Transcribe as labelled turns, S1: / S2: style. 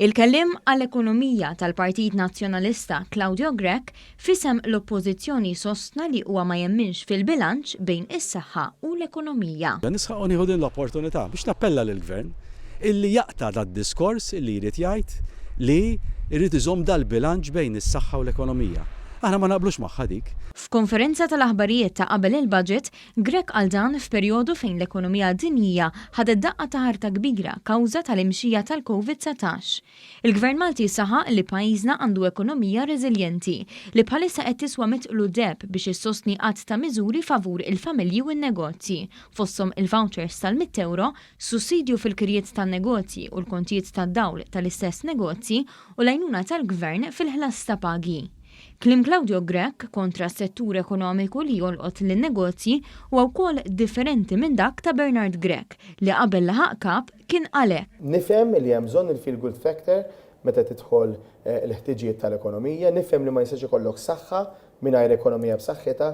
S1: Il-kellim għall-ekonomija tal-Partit Nazzjonalista Claudio Grech fisem l-oppożizzjoni sostna li huwa ma jemminx fil-bilanċ bejn is-saħħa u l-ekonomija.
S2: Nisħaq nieħu din l-opportunità biex nappella lill-Gvern illi jaqta' dad-diskors illi jrid jgħid li jrid iżomm dal-bilanċ bejn is-saħħa u l-ekonomija. Aħna ma naqblux magħha dik.
S1: F'konferenza tal-aħbarijiet ta' qabel il-budget, Grech qal dan f'perjodu fejn l-ekonomija dinjija ħadet daqqa ta' ħarta kbira kawża tal-imxija tal-COVID-19. Il-Gvern Malti saħaq li pajjiżna għandu ekonomija reżiljenti li bħalissa qed tiswa mitqlu deb biex issostni qatt ta' miżuri favur il-familji u n-negozji, fosthom il-vouchers tal-100 €, sussidju fil-kirjiet tan-negozji u l-kontijiet tad-dawl tal-istess negozji u l-għajnuna tal-Gvern fil-ħlas ta' pagi. Klim Claudio Grech kontra s-settur ekonomiku li jolqot lin-negozji huwa wkoll differenti minn dak ta' Bernard Grech li qabel laħaq kap kien għalhekk.
S3: Nifhem li hemm bżonn il-feel good factor meta tidħol l-ħtiġijiet tal-ekonomija, nifhem li ma jistax ikollok saħħa mingħajr ekonomija b'saħħitha.